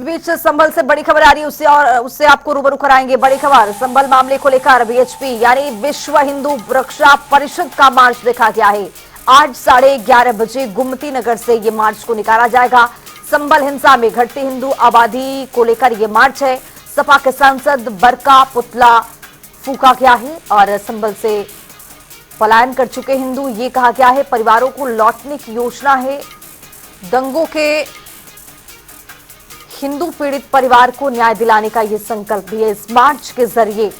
बीच संभल से बड़ी खबर आ रही है, उससे आपको रूबरू कराएंगे। बड़ी खबर संभल मामले को लेकर वीएचपी यानी विश्व हिंदू रक्षा परिषद का मार्च देखा गया है। आज 11:30 बजे गुमती नगर से ये मार्च को निकाला जाएगा। संभल हिंसा में घटती हिंदू आबादी को लेकर ये मार्च है। सपा के सांसद बरका पुतला फूका गया है और संभल से पलायन कर चुके हिंदू, ये कहा गया है परिवारों को लौटने की योजना है। दंगों के हिंदू पीड़ित परिवार को न्याय दिलाने का यह संकल्प भी है। इस मार्च के जरिए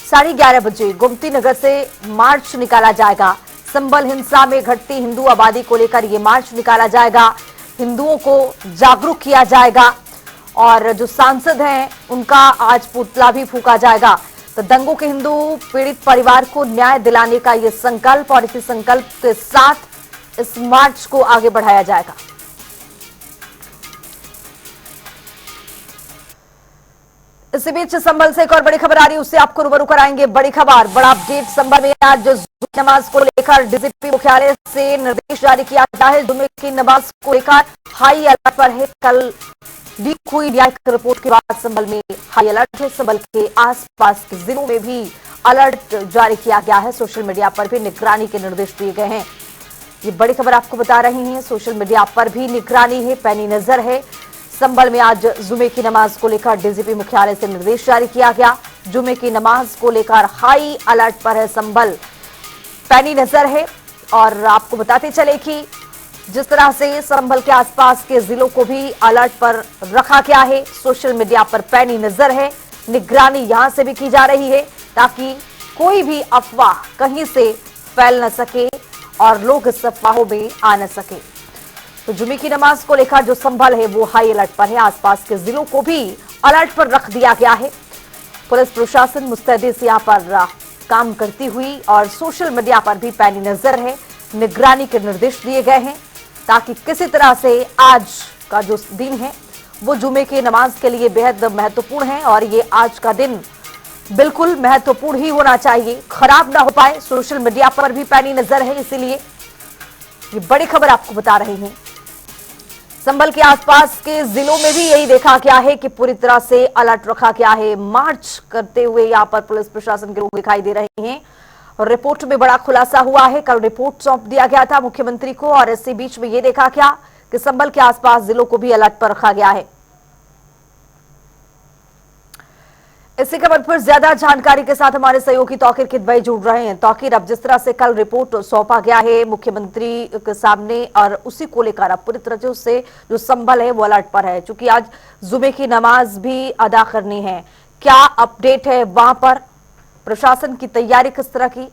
11:30 बजे गुमती नगर से मार्च निकाला जाएगा। संभल हिंसा में घटती हिंदू आबादी को लेकर यह मार्च निकाला जाएगा। हिंदुओं को जागरूक किया जाएगा और जो सांसद हैं उनका आज पुतला भी फूका जाएगा। तो दंगों के हिंदू पीड़ित परिवार को न्याय दिलाने का यह संकल्प और इसी संकल्प के साथ इस मार्च को आगे बढ़ाया जाएगा। इसी बीच संभल से एक और बड़ी खबर आ रही है, उससे आपको रूबरू कराएंगे। बड़ी खबर, बड़ा अपडेट। संभल में आज जुमे नमाज को लेकर डीजीपी मुख्यालय से निर्देश जारी किया गया है। जुमे की नमाज को लेकर हाई अलर्ट पर है। कल लीक हुई न्यायिक रिपोर्ट के बाद संभल में हाई अलर्ट है। संभल के आसपास के जिलों में भी अलर्ट जारी किया गया है। सोशल मीडिया पर भी निगरानी के निर्देश दिए गए हैं। ये बड़ी खबर आपको बता रही है। सोशल मीडिया पर भी निगरानी है, पैनी नजर है। संभल में आज जुमे की नमाज को लेकर डीजीपी मुख्यालय से निर्देश जारी किया गया। जुमे की नमाज को लेकर हाई अलर्ट पर है संभल, पैनी नजर है। और आपको बताते चले कि जिस तरह से संभल के आसपास के जिलों को भी अलर्ट पर रखा गया है, सोशल मीडिया पर पैनी नजर है। निगरानी यहां से भी की जा रही है ताकि कोई भी अफवाह कहीं से फैल न सके और लोग इस अफवाहों में आ न सके। तो जुमे की नमाज को लेकर जो संभल है वो हाई अलर्ट पर है। आसपास के जिलों को भी अलर्ट पर रख दिया गया है। पुलिस प्रशासन मुस्तैदी से यहां पर काम करती हुई और सोशल मीडिया पर भी पैनी नजर है। निगरानी के निर्देश दिए गए हैं ताकि किसी तरह से आज का जो दिन है वो जुमे की नमाज के लिए बेहद महत्वपूर्ण है और ये आज का दिन बिल्कुल महत्वपूर्ण ही होना चाहिए, खराब ना हो पाए। सोशल मीडिया पर भी पैनी नजर है, इसीलिए ये बड़ी खबर आपको बता रही है। संभल के आसपास के जिलों में भी यही देखा गया है कि पूरी तरह से अलर्ट रखा गया है। मार्च करते हुए यहां पर पुलिस प्रशासन के लोग दिखाई दे रहे हैं। रिपोर्ट में बड़ा खुलासा हुआ है। कल रिपोर्ट सौंप दिया गया था मुख्यमंत्री को और इसी बीच में यह देखा गया कि संभल के आसपास जिलों को भी अलर्ट पर रखा गया है। इसी खबर पर ज्यादा जानकारी के साथ हमारे सहयोगी तौकीर किदवई जुड़ रहे हैं। तौकीर, अब जिस तरह से कल रिपोर्ट सौंपा गया है मुख्यमंत्री के सामने और उसी को लेकर अब पूरी तरह से जो संभल है वो अलर्ट पर है, क्योंकि आज जुमे की नमाज भी अदा करनी है। क्या अपडेट है वहां पर? प्रशासन की तैयारी किस तरह की?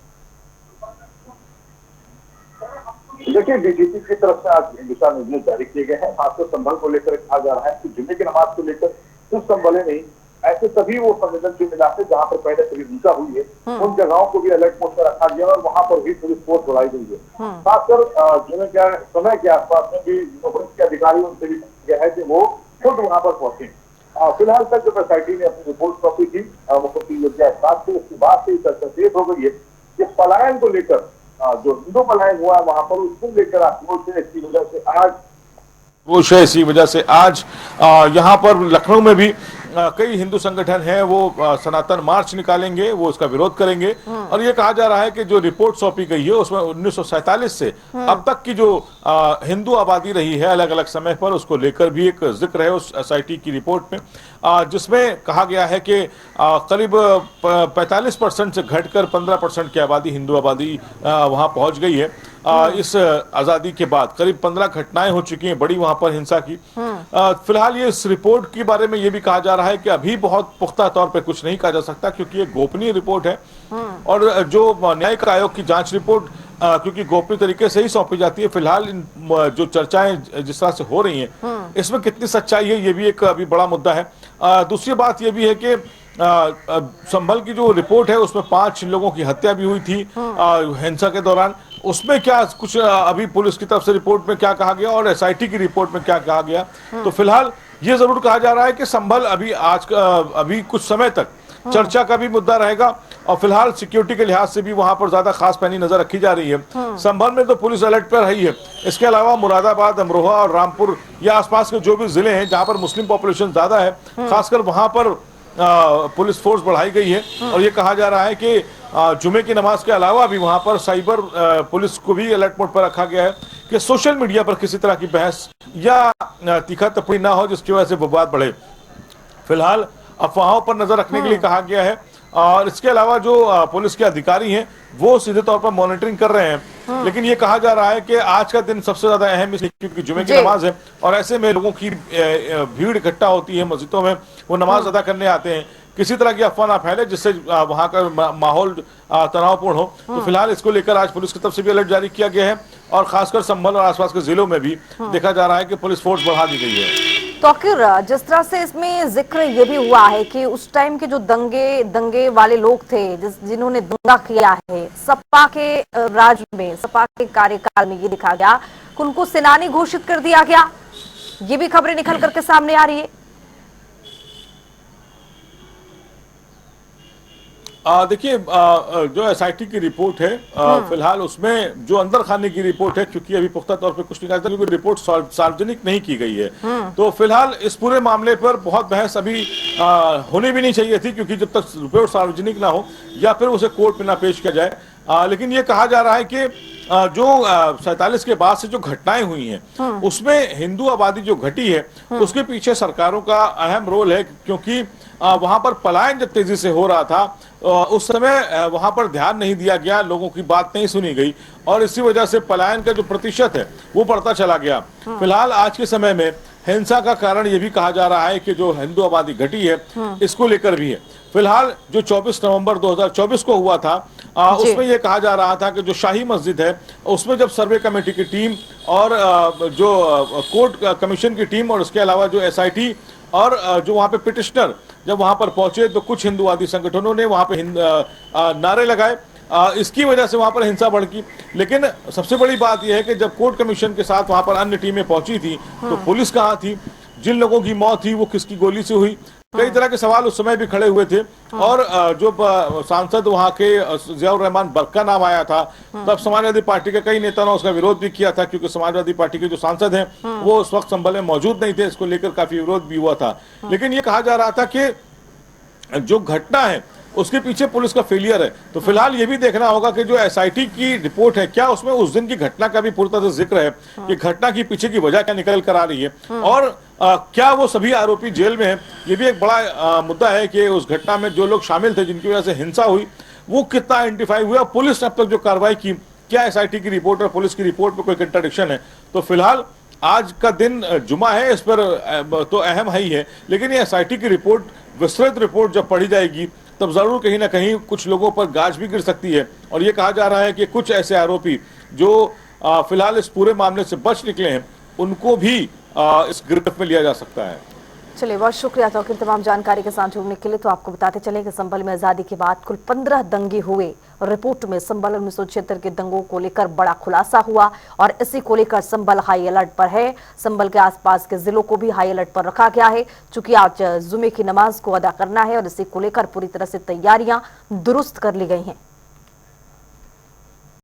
देखिए, डीजीपी की तरफ से आज दिशा निर्देश जारी किए गए हैं। खासकर संभल को लेकर कहा जा रहा है कि जुमे की नमाज को लेकर सिर्फ संभल नहीं, ऐसे सभी वो संवेदनशील इलाके जहाँ पर पहले कभी हिंसा हुई है उन जगहों को भी अलर्ट मोड पर रखा गया और वहां पर भी पुलिस फोर्स बढ़ाई गई है। खासकर जुमे के समय के आसपास में भी पुलिस के अधिकारी उनसे भी किया है कि वो खुद वहां पर पहुंचे। फिलहाल तक जो एसआईटी ने अपनी रिपोर्ट सौंपी थी मुख्यमंत्री योगी आदित्यनाथ से, उसके बाद से चर्चा तेज हो गई है कि पलायन को लेकर जो हिंदू पलायन हुआ वहां पर उसको लेकर आक्रोश है। इसी वजह से आज यहाँ पर लखनऊ में भी कई हिंदू संगठन हैं वो सनातन मार्च निकालेंगे, वो उसका विरोध करेंगे। और ये कहा जा रहा है कि जो रिपोर्ट सौंपी गई है उसमें 1947 से अब तक की जो हिंदू आबादी रही है अलग अलग समय पर, उसको लेकर भी एक जिक्र है उस एसआईटी की रिपोर्ट में, जिसमें कहा गया है कि करीब 45% से घटकर 15% की आबादी, हिंदू आबादी वहां पहुंच गई है। इस आजादी के बाद करीब 15 घटनाएं हो चुकी हैं बड़ी वहां पर हिंसा की। फिलहाल ये इस रिपोर्ट के बारे में ये भी कहा जा रहा है कि अभी बहुत पुख्ता तौर पे कुछ नहीं कहा जा सकता, क्योंकि ये गोपनीय रिपोर्ट है। और जो न्यायिक आयोग की जांच रिपोर्ट क्योंकि गोपनीय तरीके से ही सौंपी जाती है, फिलहाल जो चर्चाएं जिस तरह से हो रही हैं इसमें कितनी सच्चाई है ये भी एक अभी बड़ा मुद्दा है। दूसरी बात ये भी है कि संभल की जो रिपोर्ट है उसमें 5 लोगों की हत्या भी हुई थी हिंसा के दौरान। उसमें क्या कुछ अभी पुलिस की तरफ से रिपोर्ट में क्या कहा गया और एसआईटी की रिपोर्ट में क्या कहा गया, तो फिलहाल ये जरूर कहा जा रहा है कि संभल अभी कुछ समय तक चर्चा का भी मुद्दा रहेगा और फिलहाल सिक्योरिटी के लिहाज से भी वहां पर ज्यादा खास पैनी नजर रखी जा रही है। संभल में तो पुलिस अलर्ट पर रही है। इसके अलावा मुरादाबाद, अमरोहा और रामपुर या आसपास के जो भी जिले हैं जहां पर मुस्लिम पॉपुलेशन ज्यादा है, खासकर वहां पर पुलिस फोर्स बढ़ाई गई है। और ये कहा जा रहा है कि जुमे की नमाज के अलावा भी वहां पर साइबर पुलिस को भी अलर्ट मोड पर रखा गया है कि सोशल मीडिया पर किसी तरह की बहस या तीखा तपड़ी ना हो जिसकी वजह से विवाद बढ़े। फिलहाल अफवाहों पर नजर रखने के लिए कहा गया है और इसके अलावा जो पुलिस के अधिकारी हैं वो सीधे तौर पर मॉनिटरिंग कर रहे हैं। लेकिन ये कहा जा रहा है कि आज का दिन सबसे ज्यादा अहम इसलिए क्योंकि जुमे की नमाज है और ऐसे में लोगों की भीड़ इकट्ठा होती है मस्जिदों में, वो नमाज अदा करने आते हैं। किसी तरह की अफवाह ना फैले जिससे वहां का माहौल तनावपूर्ण हो। तो फिलहाल इसको लेकर आज पुलिस की तरफ से भी अलर्ट जारी किया गया है और खासकर संभल और आसपास के जिलों में भी देखा जा रहा है कि पुलिस फोर्स बढ़ा दी गई है। तो जिस तरह से इसमें जिक्र ये भी हुआ है कि उस टाइम के जो दंगे वाले लोग थे जिन्होंने दंगा किया है, सपा के राज में, सपा के कार्यकाल में ये देखा गया कि उनको सेनानी घोषित कर दिया गया। ये भी खबरें निकल करके सामने आ रही है। देखिए जो एसआईटी की रिपोर्ट है फिलहाल उसमें जो अंदर खाने की रिपोर्ट है, क्योंकि अभी पुख्ता तौर पे कुछ नहीं कहा, क्योंकि रिपोर्ट सार्वजनिक नहीं की गई है। तो फिलहाल इस पूरे मामले पर बहुत बहस अभी होनी भी नहीं चाहिए थी, क्योंकि जब तक रिपोर्ट सार्वजनिक ना हो या फिर उसे कोर्ट में ना पेश किया जाए। लेकिन ये कहा जा रहा है कि जो 47 के बाद से जो घटनाएं हुई हैं उसमें हिंदू आबादी जो घटी है उसके पीछे सरकारों का अहम रोल है, क्योंकि वहां पर पलायन जब तेजी से हो रहा था उस समय वहां पर ध्यान नहीं दिया गया, लोगों की बात नहीं सुनी गई और इसी वजह से पलायन का जो प्रतिशत है वो बढ़ता चला गया। फिलहाल आज के समय में हिंसा का कारण ये भी कहा जा रहा है कि जो हिंदू आबादी घटी है इसको लेकर भी है। फिलहाल जो 24 नवंबर 2024 को हुआ था उसमें यह कहा जा रहा था कि जो शाही मस्जिद है उसमें जब सर्वे कमेटी की टीम और जो कोर्ट कमीशन की टीम और उसके अलावा जो एसआईटी और जो वहां पे पिटिशनर जब वहां पर पहुंचे तो कुछ हिंदुवादी संगठनों ने वहां पे नारे लगाए। इसकी वजह से वहां पर हिंसा भड़की। लेकिन सबसे बड़ी बात यह है कि जब कोर्ट कमीशन के साथ वहां पर अन्य टीमें पहुंची थी तो पुलिस कहां थी, जिन लोगों की मौत थी वो किसकी गोली से हुई, कई तरह के सवाल उस समय भी खड़े हुए थे। और जो सांसद वहां के जियाउर रहमान बर्क का नाम आया था तब समाजवादी पार्टी के कई नेताओं ने उसका विरोध भी किया था, क्योंकि समाजवादी पार्टी के जो सांसद हैं वो उस वक्त संभल में मौजूद नहीं थे। इसको लेकर काफी विरोध भी हुआ था। लेकिन ये कहा जा रहा था कि जो घटना है उसके पीछे पुलिस का फेलियर है। तो फिलहाल ये भी देखना होगा कि जो एसआईटी की रिपोर्ट है क्या उसमें उस दिन की घटना का भी पूरी तरह से जिक्र है कि घटना की पीछे की वजह क्या निकल कर आ रही है और क्या वो सभी आरोपी जेल में हैं। ये भी एक बड़ा मुद्दा है कि उस घटना में जो लोग शामिल थे जिनकी वजह से हिंसा हुई वो कितना आइडेंटिफाई हुआ, पुलिस ने अब तक जो कार्रवाई की, क्या एसआईटी की रिपोर्ट और पुलिस की रिपोर्ट में कोई कंट्राडिक्शन है। तो फिलहाल आज का दिन जुमा है, इस पर तो अहम है ही है, लेकिन ये एसआईटी की रिपोर्ट, विस्तृत रिपोर्ट जब पढ़ी जाएगी तब जरूर कहीं ना कहीं कुछ लोगों पर गाज भी गिर सकती है। और ये कहा जा रहा है कि कुछ ऐसे आरोपी जो फिलहाल इस पूरे मामले से बच निकले हैं उनको भी इस गिरफ्त में लिया जा सकता है। चलिए, बहुत शुक्रिया तौकीर तमाम जानकारी के साथ जुड़ने के लिए। तो आपको बताते चले कि संभल में आजादी के बाद कुल 15 दंगे हुए। रिपोर्ट में संभल 1976 के दंगों को लेकर बड़ा खुलासा हुआ और इसी को लेकर संभल हाई अलर्ट पर है। संभल के आसपास के जिलों को भी हाई अलर्ट पर रखा गया है, चूंकि आज जुमे की नमाज को अदा करना है और इसी को लेकर पूरी तरह से तैयारियां दुरुस्त कर ली गई हैं।